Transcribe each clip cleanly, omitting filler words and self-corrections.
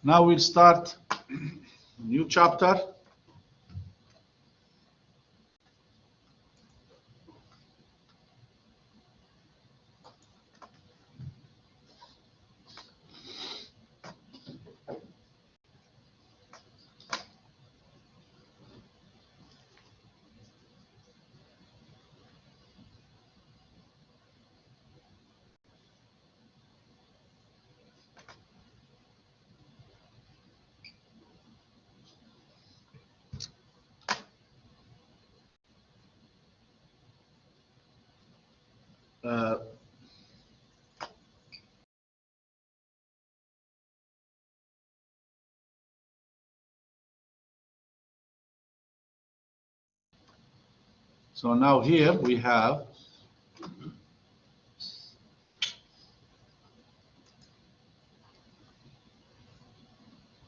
Now we'll start new chapter. So now here we have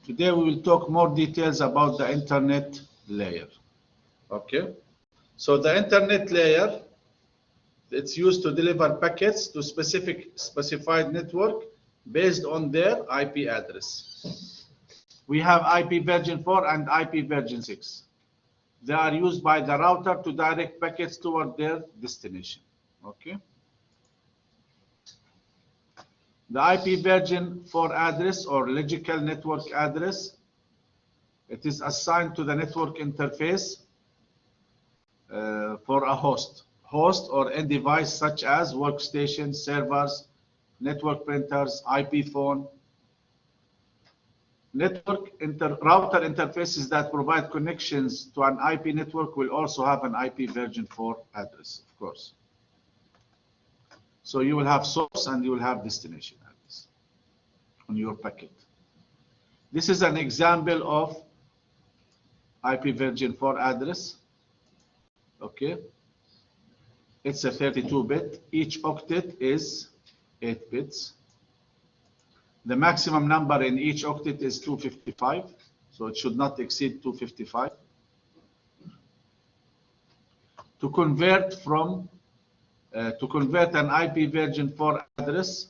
today we will talk more details about the internet layer. Okay, so the internet layer, it's used to deliver packets to specified network based on their IP address. We have IP version 4 and IP version 6. They are used by the router to direct packets toward their destination. Okay. The IP version 4 address or logical network address, it is assigned to the network interface for a host or end device such as workstations, servers, network printers, IP phone. Router interfaces that provide connections to an IP network will also have an IP version 4 address, of course. So you will have source and you will have destination address on your packet. This is an example of IP version 4 address. Okay. It's a 32-bit. Each octet is 8 bits. The maximum number in each octet is 255, so it should not exceed 255. To convert an IP version 4 address,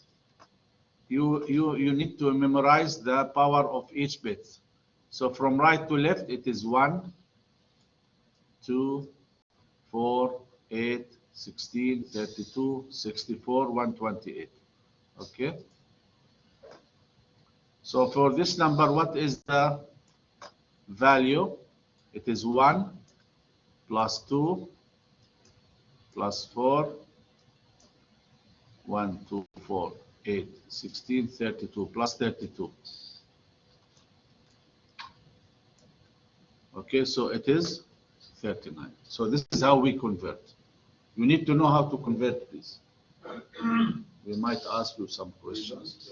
you need to memorize the power of each bit. So from right to left, it is 1, 2, 4, 8, 16, 32, 64, 128. Okay. So for this number, what is the value? It is 1 plus 2 plus 4, 1, 2, 4, 8, 16, 32, plus 32. Okay, so it is 39. So this is how we convert. You need to know how to convert this. We might ask you some questions.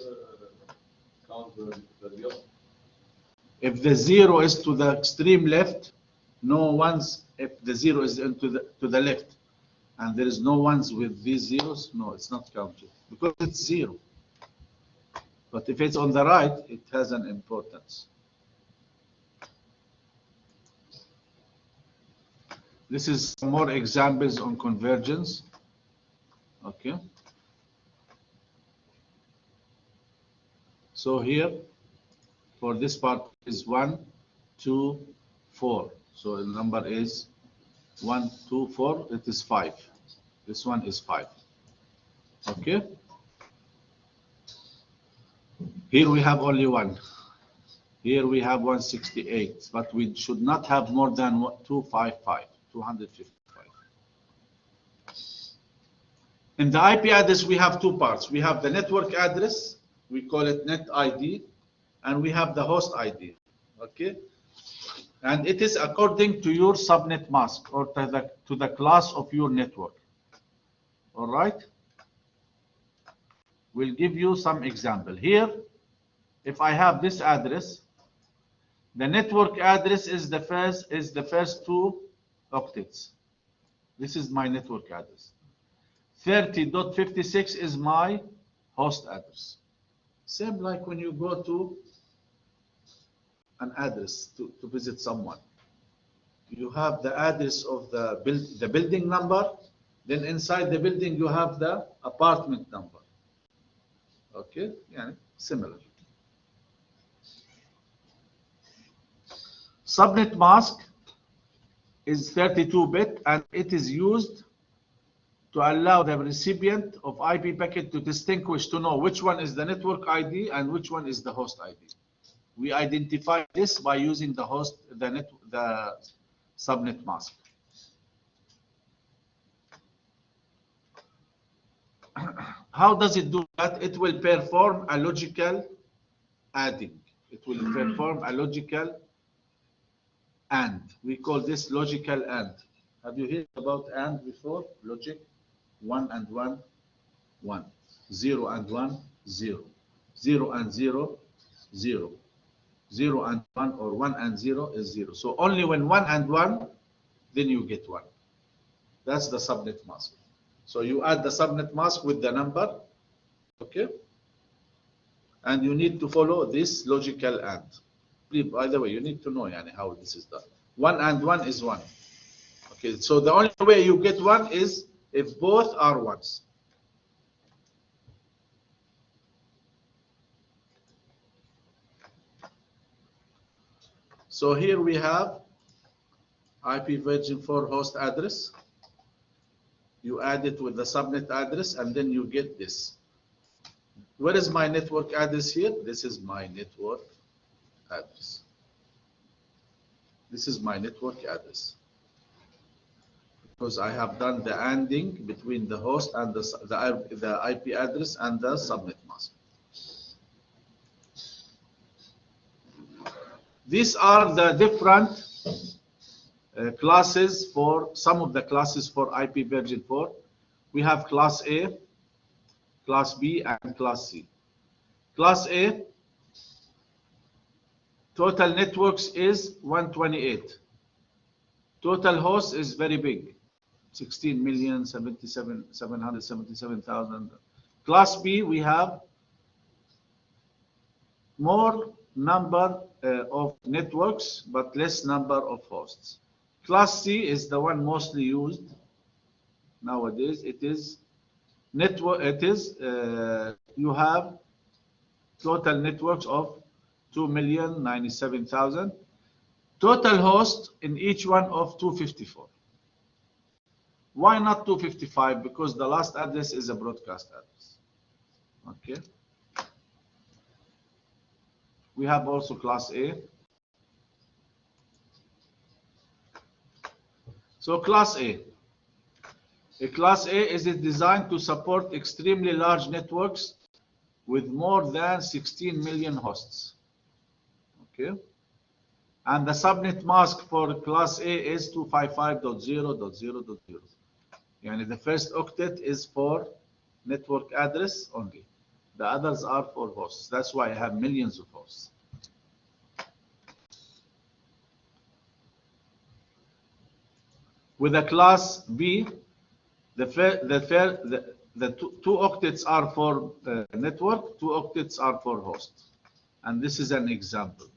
If the 0 is to the extreme left, no ones. If the 0 is to the left, and there is no ones with these zeros, no, it's not counted because it's 0. But if it's on the right, it has an importance. This is some more examples on convergence. Okay. So here, for this part is 1, 2, 4. So the number is 1, 2, 4. It is 5. This one is 5. Okay. Here we have only 1. Here we have 168, but we should not have more than 255. 255. In the IP address, we have two parts. We have the network address, we call it net ID, and we have the host ID. Okay, and it is according to your subnet mask or to the class of your network. All right. We'll give you some example here. If I have this address, the network address is the first 2 octets. This is my network address. 30.56 is my host address. Same like when you go to an address to visit someone. You have the address of the building number, then inside the building you have the apartment number. Okay, yeah, similar. Subnet mask is 32-bit and it is used to allow the recipient of IP packet to distinguish, to know which one is the network ID and which one is the host ID. We identify this by using the subnet mask. How does it do that? It will perform a logical adding. It will perform a logical AND. We call this logical AND. Have you heard about AND before? Logic. 1 and 1, 1. 0 and 1, 0. 0 and 0, 0. 0 and 1 or 1 and 0 is 0. So only when 1 and 1, then you get 1. That's the subnet mask. So you add the subnet mask with the number, okay? And you need to follow this logical AND. By the way, you need to know how this is done. 1 and 1 is 1. Okay, so the only way you get 1 is if both are 1s. So here we have IP version 4 host address. You add it with the subnet address and then you get this. Where is my network address here? This is my network address. This is my network address. Because I have done the ANDing between the host and the IP address and the subnet mask. These are the different classes for some of the classes for IP version 4. We have class A, class B, and class C. Class A, total networks is 128. Total hosts is very big, 16,777,000. Class B, we have more number of networks, but less number of hosts. Class C is the one mostly used nowadays. It is network. You have total networks of 2,097,000. Total hosts in each one of 254. Why not 255? Because the last address is a broadcast address. Okay. We have also class A. So class A. A class A is designed to support extremely large networks with more than 16 million hosts. Okay. And the subnet mask for class A is 255.0.0.0. And the first octet is for network address only. The others are for hosts. That's why I have millions of hosts. With a class B, the two octets are for network, 2 octets are for host. And this is an example.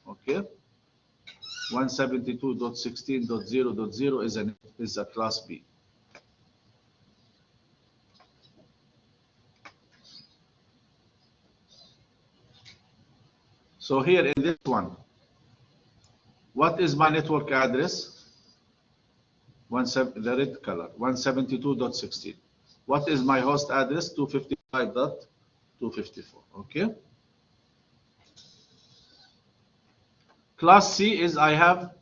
Okay. 172.16.0.0 is a class B. So here in this one, what is my network address? The red color, 172.16. What is my host address? 255.254. Okay. Class C is I have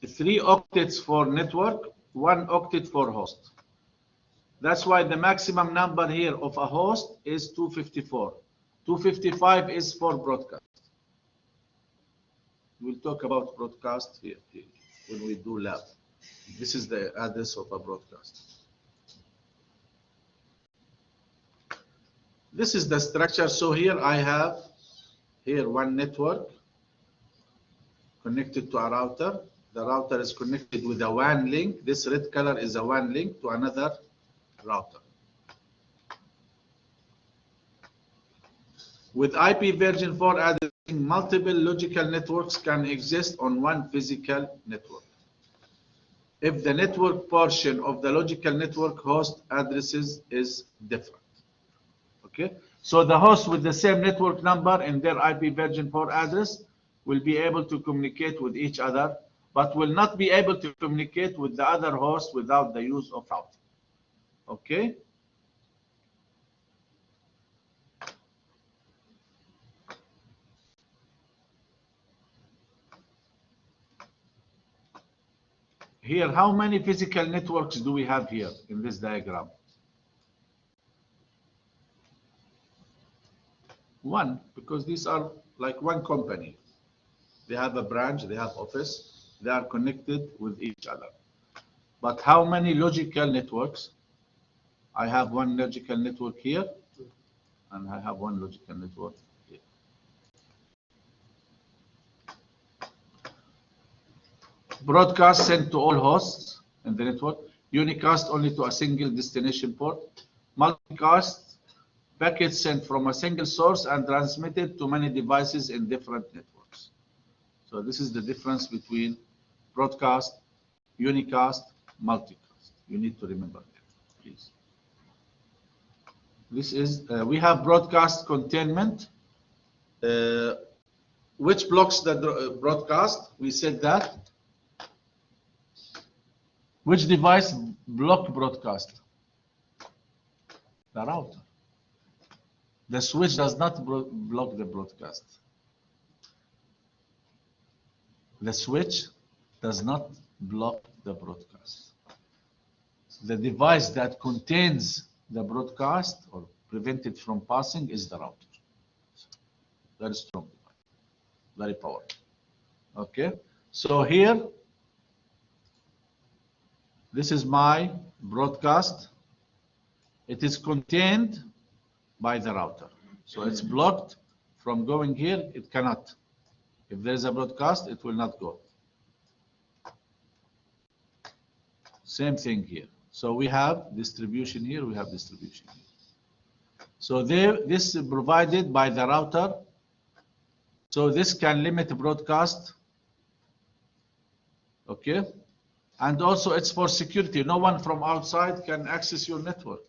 3 octets for network, 1 octet for host. That's why the maximum number here of a host is 254. 255 is for broadcast. We'll talk about broadcast here when we do lab. This is the address of a broadcast. This is the structure. So here I have one network connected to a router. The router is connected with a WAN link. This red color is a WAN link to another router. With IP version 4 addressing, multiple logical networks can exist on one physical network if the network portion of the logical network host addresses is different. Okay, so the host with the same network number in their IP version 4 address will be able to communicate with each other, but will not be able to communicate with the other host without the use of routing. Okay? Here, how many physical networks do we have here in this diagram? One, because these are like one company. They have a branch, they have office, they are connected with each other. But how many logical networks? I have one logical network here, and I have one logical network here. Broadcast sent to all hosts in the network. Unicast only to a single destination port. Multicast, packets sent from a single source and transmitted to many devices in different networks. So this is the difference between broadcast, unicast, multicast. You need to remember that, please. This is, we have broadcast containment. Which blocks the broadcast? We said that. Which device block broadcast? The router. The switch does not block the broadcast. The switch does not block the broadcast. The device that contains the broadcast or prevent it from passing is the router. Very strong device, very powerful. Okay, so here, this is my broadcast. It is contained by the router. So it's blocked from going here, it cannot. If there is a broadcast, it will not go. Same thing here. So we have distribution here, we have distribution here. So this is provided by the router. So this can limit broadcast. Okay. And also it's for security. No one from outside can access your network.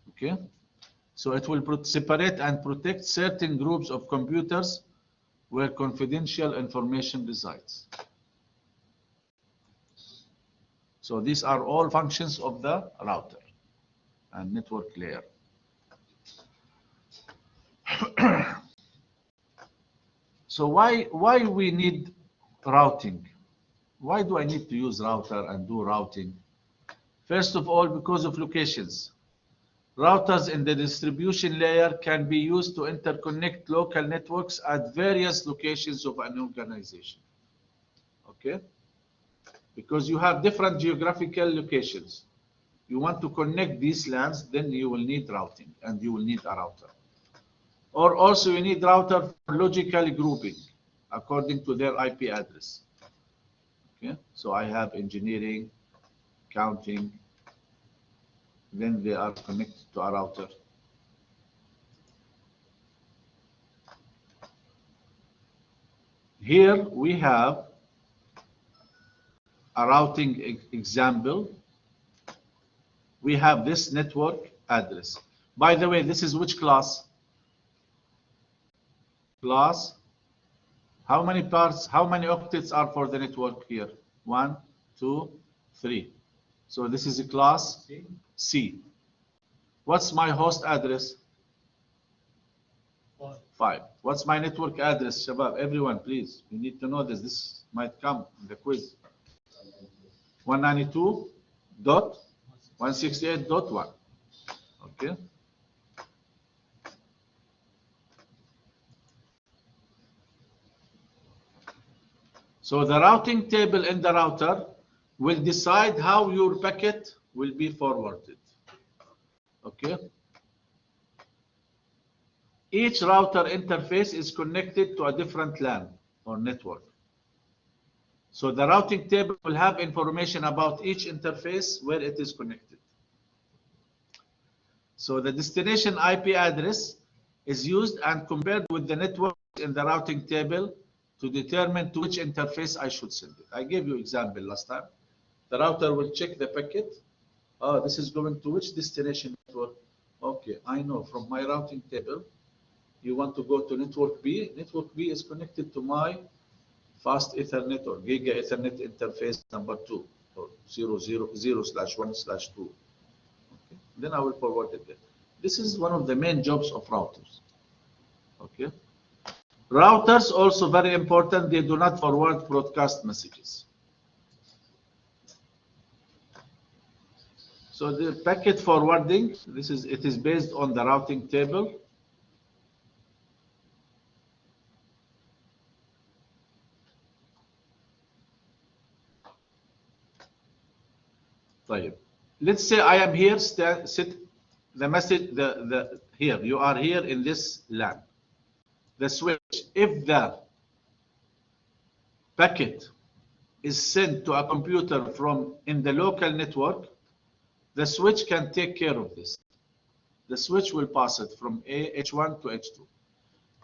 Okay. So it will separate and protect certain groups of computers where confidential information resides. So these are all functions of the router and network layer. So why we need routing? Why do I need to use router and do routing? First of all, because of locations. Routers in the distribution layer can be used to interconnect local networks at various locations of an organization. Okay? Because you have different geographical locations. You want to connect these LANs, then you will need routing and you will need a router. Or also you need router for logical grouping according to their IP address. Okay? So I have engineering, accounting, then they are connected to a router. Here we have a routing example. We have this network address. By the way, this is which class? Class. How many parts, how many octets are for the network here? 1, 2, 3. So this is a class C. What's my host address? 5. What's my network address, Shabab? Everyone, please. You need to know this. This might come in the quiz. 192.168.1. Okay. So the routing table in the router will decide how your packet will be forwarded. Okay. Each router interface is connected to a different LAN or network. So the routing table will have information about each interface where it is connected. So the destination IP address is used and compared with the network in the routing table to determine to which interface I should send it. I gave you example last time. The router will check the packet. Oh, this is going to which destination network? Okay, I know from my routing table, you want to go to network B. Network B is connected to my fast Ethernet or Giga Ethernet interface number 2 or 000/1/2. Okay. Then I will forward it there. This is one of the main jobs of routers. Okay. Routers also very important. They do not forward broadcast messages. So the packet forwarding, it is based on the routing table. طيب. Let's say I am here, sit the message, here, you are here in this LAN. The switch, if the packet is sent to a computer from in the local network, the switch can take care of this. The switch will pass it from H1 to H2.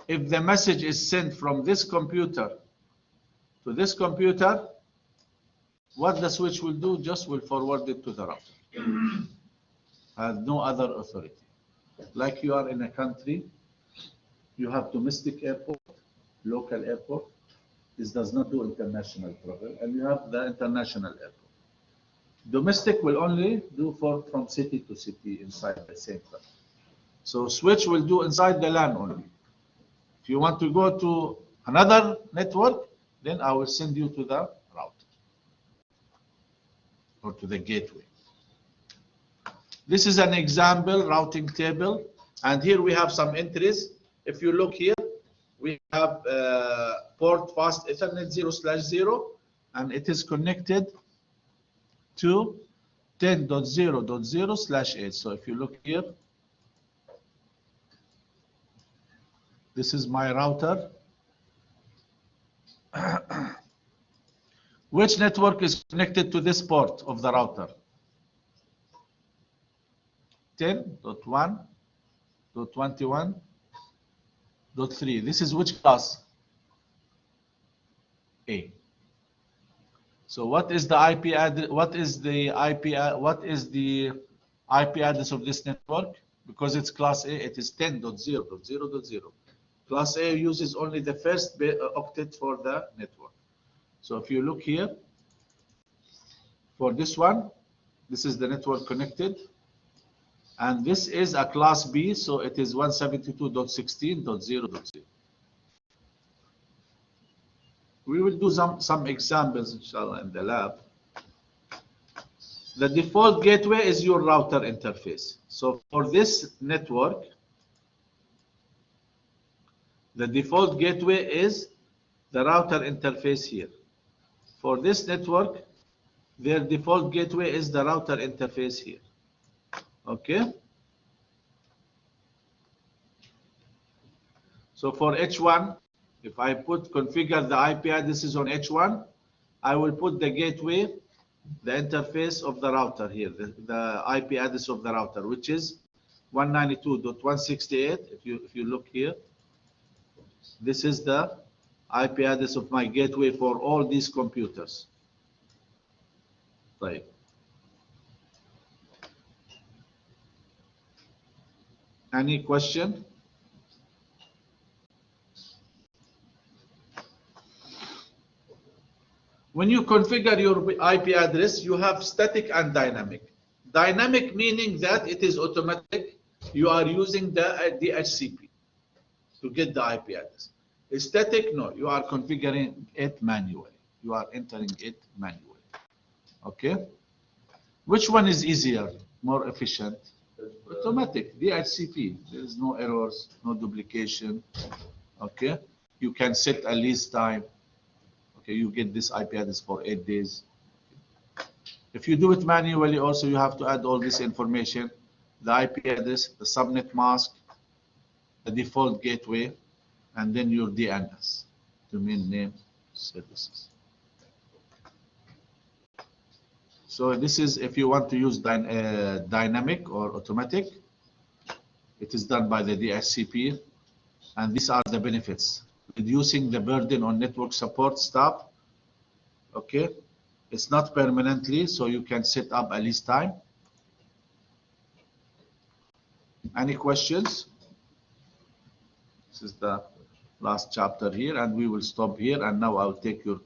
If the message is sent from this computer to this computer, what the switch will do, just will forward it to the router. Has no other authority. Like you are in a country, you have domestic airport, local airport. This does not do international travel, and you have the international airport. Domestic will only do from city to city inside the same country. So switch will do inside the LAN only. If you want to go to another network, then I will send you to the router or to the gateway. This is an example routing table, and here we have some entries. If you look here, we have port fast Ethernet 0/0, and it is connected to 10.0.0/8. So if you look here, this is my router. Which network is connected to this port of the router? 10.1.21.3. This is which class? A. So what is the IP address? What is the IP address of this network? Because it's class A, it is 10.0.0.0. Class A uses only the first octet for the network. So if you look here, for this one, this is the network connected. And this is a class B, so it is 172.16.0.0. We will do some examples, inshallah, in the lab. The default gateway is your router interface. So for this network, the default gateway is the router interface here. For this network, their default gateway is the router interface here. Okay. So for H1, if I configure the IP addresses on H1, I will put the gateway, the interface of the router here, the IP address of the router, which is 192.168. If you look here, this is the IP address of my gateway for all these computers. Right. Any question? When you configure your IP address, you have static and dynamic. Dynamic meaning that it is automatic. You are using the DHCP to get the IP address. Static, no, you are configuring it manually. You are entering it manually. Okay? Which one is easier, more efficient? Automatic, DHCP. There is no errors, no duplication. Okay? You can set a lease time. Okay, you get this IP address for 8 days. If you do it manually, also you have to add all this information: the IP address, the subnet mask, the default gateway, and then your DNS, domain name services. So this is if you want to use dynamic or automatic. It is done by the DHCP, and these are the benefits: reducing the burden on network support staff. Okay, it's not permanently, so you can set up a lease time. Any questions? This is the last chapter here, and we will stop here, and now I'll take your question.